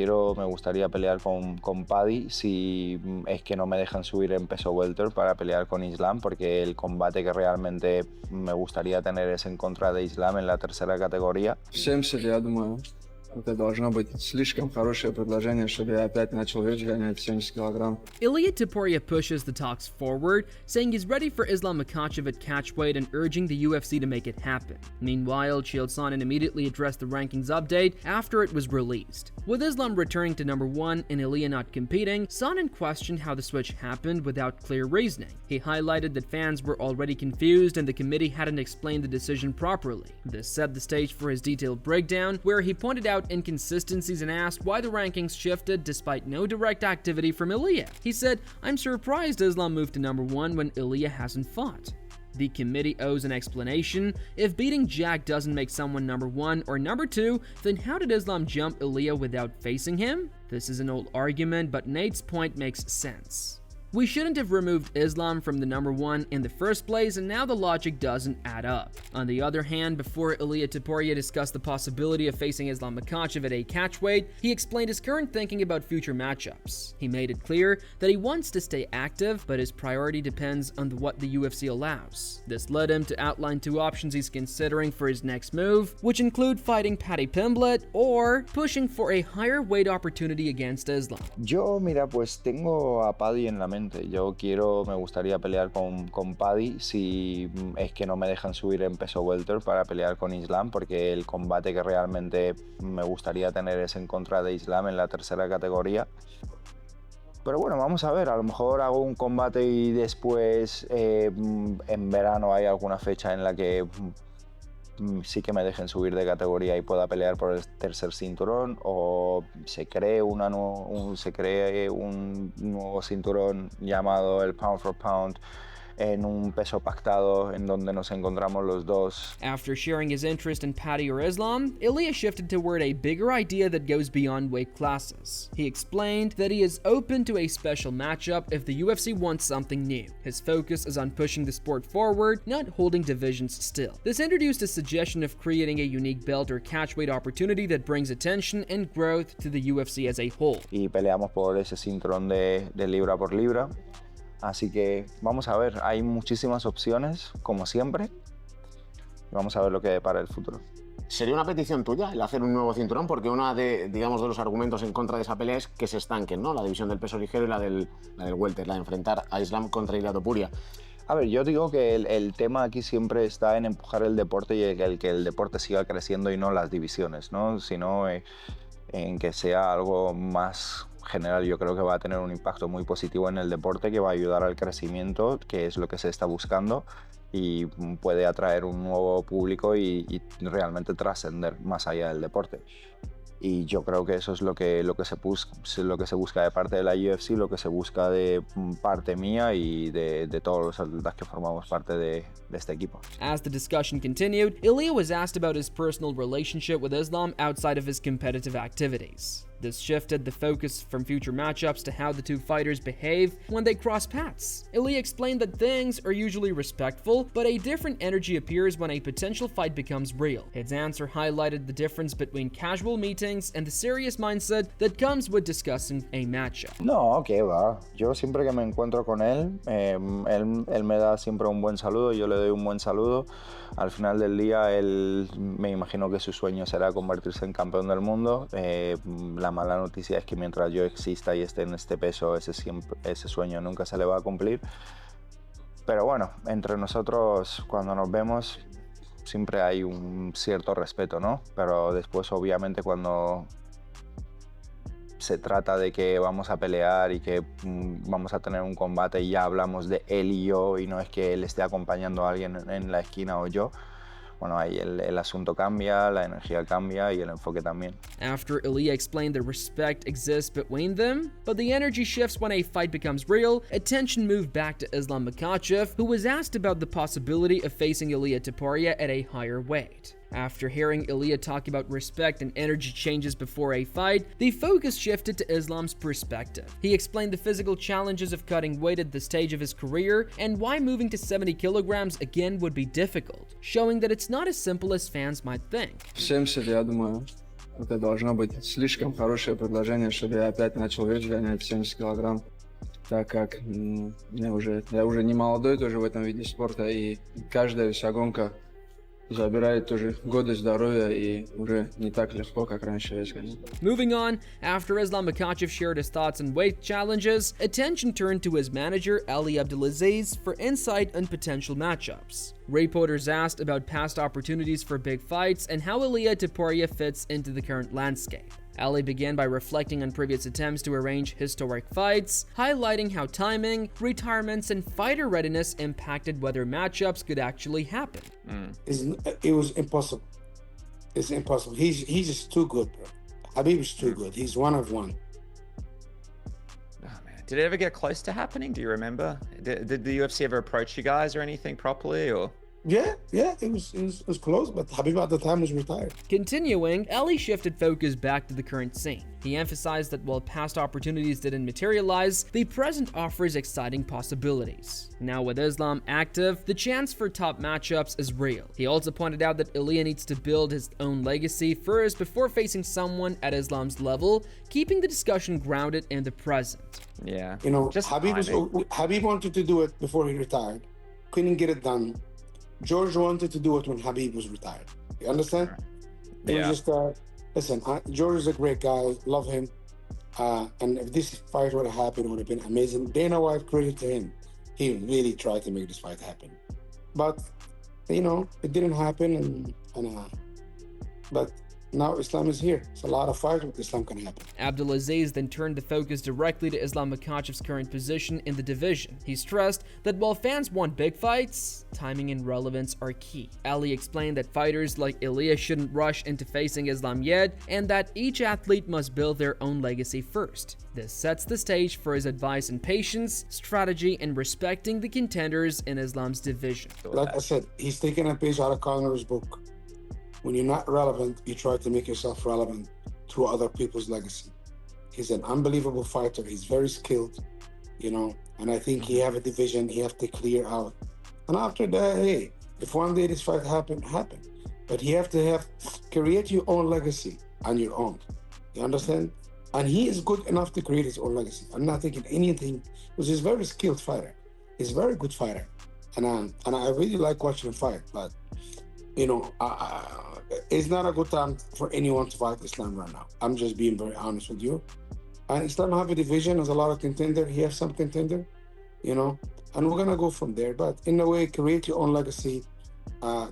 me gustaría pelear con Paddy si es que no me dejan subir en peso welter para pelear con Islam, porque el combate que realmente me gustaría tener es en contra de Islam en la tercera categoría. 70, я думаю, это должно быть слишком хорошее предложение, чтобы я опять начал вес гонять 70 килограмм. Ilia Topuria pushes the talks forward, saying he's ready for Islam Makhachev at Catchweight and urging the UFC to make it happen. Meanwhile, Chael Sonnen immediately addressed the rankings update after it was released. With Islam returning to number 1 and Ilia not competing, Sonnen questioned how the switch happened without clear reasoning. He highlighted that fans were already confused and the committee hadn't explained the decision properly. This set the stage for his detailed breakdown, where he pointed out inconsistencies and asked why the rankings shifted despite no direct activity from Ilia. He said, "I'm surprised Islam moved to number 1 when Ilia hasn't fought." The committee owes an explanation. If beating Jack doesn't make someone number 1 or number 2, then how did Islam jump Ilia without facing him? This is an old argument, but Nate's point makes sense. We shouldn't have removed Islam from the number 1 in the first place, and now the logic doesn't add up. On the other hand, before Ilia Topuria discussed the possibility of facing Islam Makhachev at a catchweight, he explained his current thinking about future matchups. He made it clear that he wants to stay active, but his priority depends on what the UFC allows. This led him to outline 2 options he's considering for his next move, which include fighting Paddy Pimblett or pushing for a higher weight opportunity against Islam. Yo, mira, pues tengo a Paddy en la mente. Me gustaría pelear con Paddy si es que no me dejan subir en peso welter para pelear con Islam, porque el combate que realmente me gustaría tener es en contra de Islam en la tercera categoría. Pero bueno, vamos a ver, a lo mejor hago un combate y después en verano hay alguna fecha en la que sí que me dejen subir de categoría y pueda pelear por el tercer cinturón, o se cree un nuevo cinturón llamado el Pound for Pound en un peso pactado en donde nos encontramos los dos. After sharing his interest in Paddy or Islam, Ilia shifted toward a bigger idea that goes beyond weight classes. He explained that he is open to a special matchup if the UFC wants something new. His focus is on pushing the sport forward, not holding divisions still. This introduced a suggestion of creating a unique belt or catchweight opportunity that brings attention and growth to the UFC as a whole. Y peleamos por ese cinturón de libra por libra. Así que vamos a ver, hay muchísimas opciones, como siempre, y vamos a ver lo que depara el futuro. ¿Sería una petición tuya el hacer un nuevo cinturón? Porque uno de los argumentos en contra de esa pelea es que se estanquen, ¿no? La división del peso ligero y la del welter, la de enfrentar a Islam contra Ilia Topuria. A ver, yo digo que el tema aquí siempre está en empujar el deporte y que el deporte siga creciendo y no las divisiones, ¿no? Sino en que sea algo más general. Yo creo que va a tener un impacto muy positivo en el deporte, que va a ayudar al crecimiento, que es lo que se está buscando, y puede atraer un nuevo público y realmente trascender más allá del deporte. Y yo creo que eso es lo que se busca de parte de la UFC, lo que se busca de parte mía y de todos los atletas que formamos parte de este equipo. As the discussion continued, Ilia was asked about his personal relationship with Islam outside of his competitive activities. This shifted the focus from future matchups to how the 2 fighters behave when they cross paths. Ilia explained that things are usually respectful, but a different energy appears when a potential fight becomes real. His answer highlighted the difference between casual meetings and the serious mindset that comes with discussing a matchup. No, que va. Yo siempre que me encuentro con él, él me da siempre un buen saludo, yo le doy un buen saludo. Al final del día, él me imagino que su sueño será convertirse en campeón del mundo. La mala noticia es que mientras yo exista y esté en este peso, ese sueño nunca se le va a cumplir. Pero bueno, entre nosotros, cuando nos vemos, siempre hay un cierto respeto, ¿no? Pero después, obviamente, cuando se trata de que vamos a pelear y que vamos a tener un combate y ya hablamos de él y yo, y no es que él esté acompañando a alguien en la esquina o yo, bueno, ahí el asunto cambia, la energía cambia y el enfoque también. After Ilia explained that respect exists between them, but the energy shifts when a fight becomes real, attention moved back to Islam Makhachev, who was asked about the possibility of facing Ilia Topuria at a higher weight. After hearing Ilia talk about respect and energy changes before a fight, the focus shifted to Islam's perspective. He explained the physical challenges of cutting weight at this stage of his career and why moving to 70 kilograms again would be difficult, showing that it's not as simple as fans might think. 70, я думаю, Это должно быть слишком хорошее предложение, чтобы я опять начал вес гонять 70 килограмм, так как я уже не молодой тоже в этом виде спорта, и каждая вся гонка забирает тоже годы здоровья, и уже не так легко, как раньше вес гонять. Moving on, after Islam Makhachev shared his thoughts on weight challenges, attention turned to his manager Ali Abdelaziz for insight on potential matchups. Reporters asked about past opportunities for big fights and how Ilia Topuria fits into the current landscape. Ali began by reflecting on previous attempts to arrange historic fights, highlighting how timing, retirements, and fighter readiness impacted whether matchups could actually happen. It was impossible. It's impossible. He's just too good, bro. Khabib is too good. He's one of one. Oh, man. Did it ever get close to happening? Do you remember? Did the UFC ever approach you guys or anything properly, or? Yeah, it was close, but Khabib at the time was retired. Continuing, Ali shifted focus back to the current scene. He emphasized that while past opportunities didn't materialize, the present offers exciting possibilities. Now with Islam active, the chance for top matchups is real. He also pointed out that Ilia needs to build his own legacy first before facing someone at Islam's level, keeping the discussion grounded in the present. Yeah. You know, Just Khabib wanted to do it before he retired, couldn't get it done. George wanted to do it when Khabib was retired. You understand? It was just, listen, George is a great guy, love him. And if this fight would have happened, it would have been amazing. Dana White, credit to him. He really tried to make this fight happen. But, you know, it didn't happen. But now Islam is here. It's a lot of fights with Islam can happen. Abdelaziz then turned the focus directly to Islam Makhachev's current position in the division. He stressed that while fans want big fights, timing and relevance are key. Ali explained that fighters like Ilia shouldn't rush into facing Islam yet, and that each athlete must build their own legacy first. This sets the stage for his advice on patience, strategy, and respecting the contenders in Islam's division. Like I said, he's taking a page out of Connor's book. When you're not relevant, you try to make yourself relevant to other people's legacy. He's an unbelievable fighter. He's very skilled, you know, and I think he have a division he have to clear out. And after that, hey, if one day this fight happen. But you have to create your own legacy on your own. You understand? And he is good enough to create his own legacy. I'm not thinking anything, because he's a very skilled fighter. He's a very good fighter. And I really like watching him fight, but, you know, it's not a good time for anyone to fight Islam right now. I'm just being very honest with you. And Islam have a division, has a lot of contender. He has some contender, you know, and we're gonna go from there. But in a way, create your own legacy.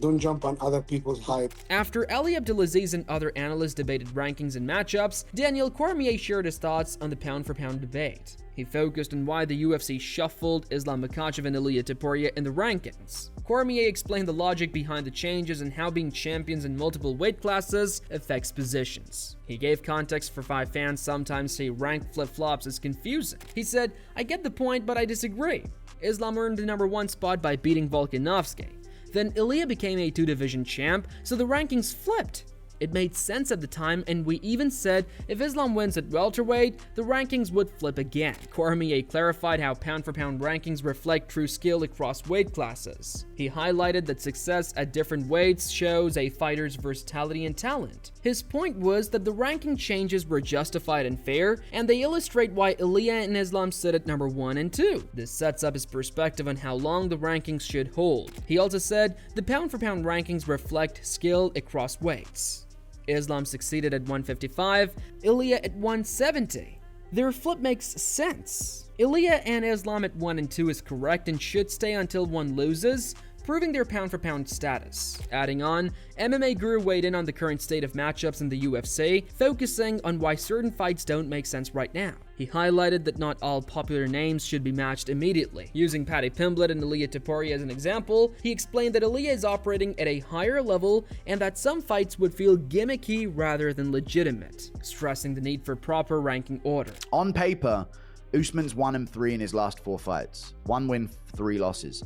Don't jump on other people's hype. After Ali Abdelaziz and other analysts debated rankings and matchups, Daniel Cormier shared his thoughts on the pound-for-pound debate. He focused on why the UFC shuffled Islam Makhachev and Ilia Topuria in the rankings. Cormier explained the logic behind the changes and how being champions in multiple weight classes affects positions. He gave context for why fans sometimes say rank flip-flops is confusing. He said, "I get the point, but I disagree. Islam earned the #1 spot by beating Volkanovski. Then Ilia became a 2-division champ, so the rankings flipped. It made sense at the time, and we even said if Islam wins at welterweight, the rankings would flip again." Cormier clarified how pound-for-pound rankings reflect true skill across weight classes. He highlighted that success at different weights shows a fighter's versatility and talent. His point was that the ranking changes were justified and fair, and they illustrate why Ilia and Islam sit at #1 and 2. This sets up his perspective on how long the rankings should hold. He also said the pound-for-pound rankings reflect skill across weights. Islam succeeded at 155, Ilia at 170. Their flip makes sense. Ilia and Islam at 1 and 2 is correct and should stay until one loses, proving their pound-for-pound status. Adding on, MMA Guru weighed in on the current state of matchups in the UFC, focusing on why certain fights don't make sense right now. He highlighted that not all popular names should be matched immediately. Using Paddy Pimblett and Ilia Topuria as an example, he explained that Ilia is operating at a higher level and that some fights would feel gimmicky rather than legitimate, stressing the need for proper ranking order. On paper, Usman's 1-3 in his last 4 fights. 1 win, 3 losses.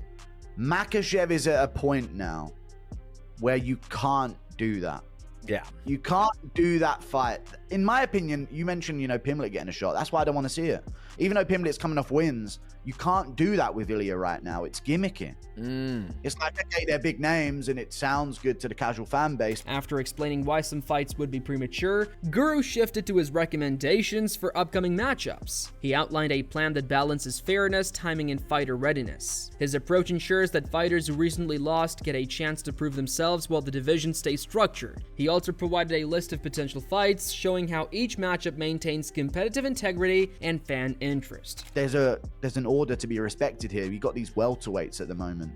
Makhachev is at a point now where you can't do that. Yeah. You can't do that fight in my opinion, you mentioned, Pimlet getting a shot. That's why I don't want to see it. Even though Pimlet's coming off wins, you can't do that with Ilia right now. It's gimmicky. It's like, okay, they're big names and it sounds good to the casual fan base. After explaining why some fights would be premature, Guru shifted to his recommendations for upcoming matchups. He outlined a plan that balances fairness, timing, and fighter readiness. His approach ensures that fighters who recently lost get a chance to prove themselves while the division stays structured. He also provided a list of potential fights, showing how each matchup maintains competitive integrity and fan interest. There's an order to be respected here. You've got these welterweights at the moment.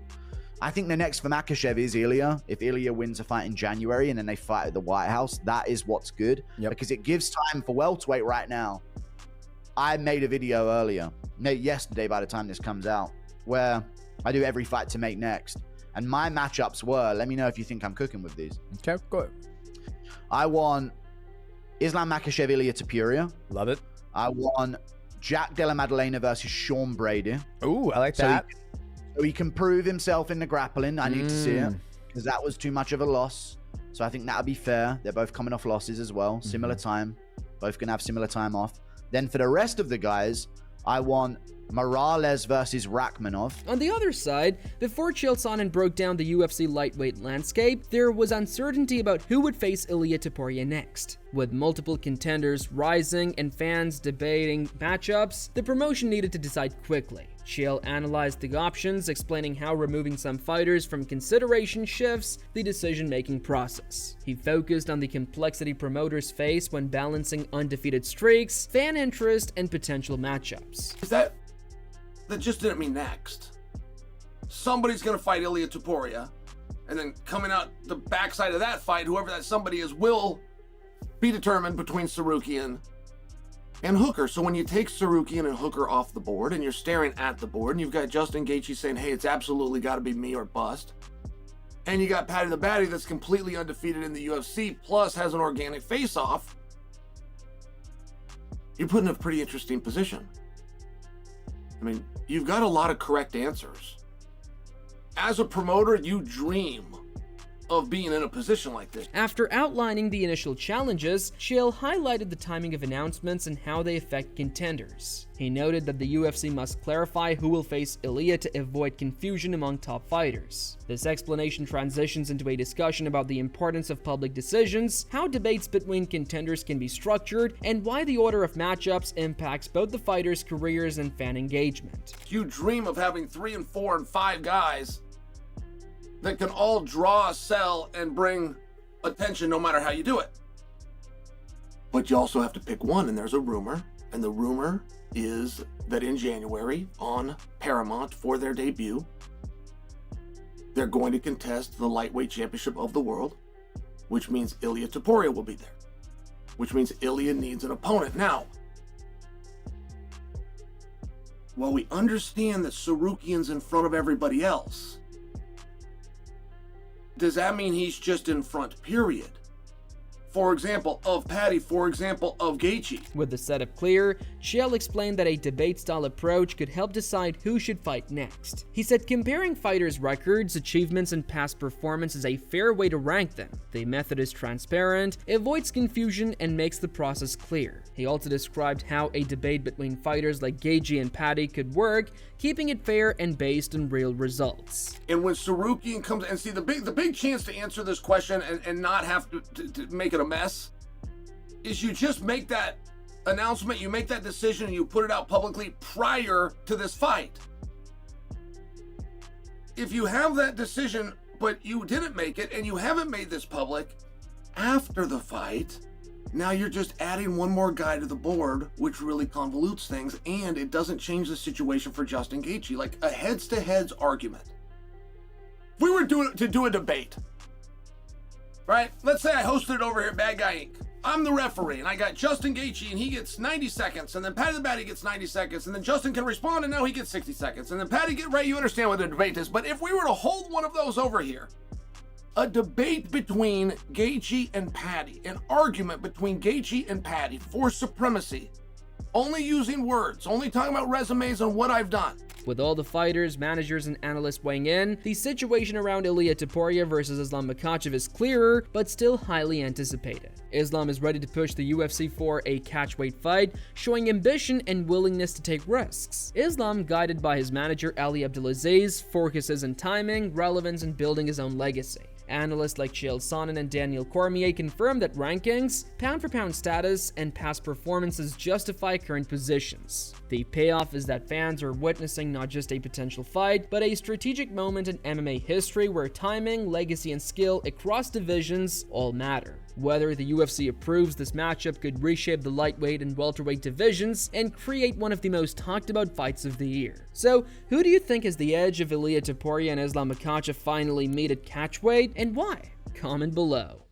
I think the next for Makhachev is Ilia. If Ilia wins a fight in January and then they fight at the White House, that is what's good. Because it gives time for welterweight right now. I made a video earlier, yesterday by the time this comes out, where I do every fight to make next. And my matchups were, let me know if you think I'm cooking with these. Okay, good. I want Islam Makhachev, Ilia Topuria. Love it. I want Jack Della Maddalena versus Sean Brady. Ooh, I like that. So he can prove himself in the grappling. I need to see it because that was too much of a loss. So I think that'll be fair. They're both coming off losses as well. Similar time. Both going to have similar time off. Then for the rest of the guys, I want Morales versus Rakhmonov. On the other side, before Chael Sonnen broke down the UFC lightweight landscape, there was uncertainty about who would face Ilia Topuria next. With multiple contenders rising and fans debating matchups, the promotion needed to decide quickly. Chael analyzed the options, explaining how removing some fighters from consideration shifts the decision-making process. He focused on the complexity promoters face when balancing undefeated streaks, fan interest, and potential matchups. That just didn't mean next. Somebody's gonna fight Ilia Topuria, and then coming out the backside of that fight, whoever that somebody is will be determined between Sarukian and Hooker. So when you take Sarukian and Hooker off the board and you're staring at the board and you've got Justin Gaethje saying, hey, it's absolutely got to be me or bust, and you got Paddy the Baddy that's completely undefeated in the UFC plus has an organic face-off, you're put in a pretty interesting position. I mean, you've got a lot of correct answers. As a promoter, you dream of being in a position like this. After outlining the initial challenges, Chael highlighted the timing of announcements and how they affect contenders. He noted that the UFC must clarify who will face Ilia to avoid confusion among top fighters. This explanation transitions into a discussion about the importance of public decisions, how debates between contenders can be structured, and why the order of matchups impacts both the fighters' careers and fan engagement. You dream of having 3 and 4 and 5 guys that can all draw, sell, and bring attention no matter how you do it. But you also have to pick one, and there's a rumor, and the rumor is that in January on Paramount for their debut, they're going to contest the lightweight championship of the world, which means Ilia Topuria will be there, which means Ilia needs an opponent. Now, while we understand that Sarukian's in front of everybody else, does that mean he's just in front, period? For example, of Paddy, for example, of Gaethje. With the setup clear, Chael explained that a debate-style approach could help decide who should fight next. He said comparing fighters' records, achievements, and past performance is a fair way to rank them. The method is transparent, avoids confusion, and makes the process clear. He also described how a debate between fighters like Gaethje and Paddy could work, keeping it fair and based on real results. And when Sarukian comes, and see the big chance to answer this question and not have to make it a mess, is you just make that announcement, you make that decision, and you put it out publicly prior to this fight. If you have that decision, but you didn't make it, and you haven't made this public after the fight, now you're just adding one more guy to the board, which really convolutes things, and it doesn't change the situation for Justin Gaethje. Like a heads-to-heads argument. If we were to do a debate, right? Let's say I hosted it over here at Bad Guy Inc. I'm the referee, and I got Justin Gaethje, and he gets 90 seconds, and then Paddy the Baddy gets 90 seconds, and then Justin can respond, and now he gets 60 seconds, and then Paddy right, you understand what the debate is. But if we were to hold one of those over here, a debate between Gaethje and Paddy, an argument between Gaethje and Paddy for supremacy, only using words, only talking about resumes and what I've done. With all the fighters, managers, and analysts weighing in, the situation around Ilia Topuria versus Islam Makhachev is clearer, but still highly anticipated. Islam is ready to push the UFC for a catchweight fight, showing ambition and willingness to take risks. Islam, guided by his manager Ali Abdelaziz, focuses on timing, relevance, and building his own legacy. Analysts like Chael Sonnen and Daniel Cormier confirm that rankings, pound-for-pound status, and past performances justify current positions. The payoff is that fans are witnessing not just a potential fight, but a strategic moment in MMA history where timing, legacy, and skill across divisions all matter. Whether the UFC approves this matchup could reshape the lightweight and welterweight divisions and create one of the most talked about fights of the year. So, who do you think is the edge if Ilia Topuria and Islam Makhachev finally meet at catchweight, and why? Comment below.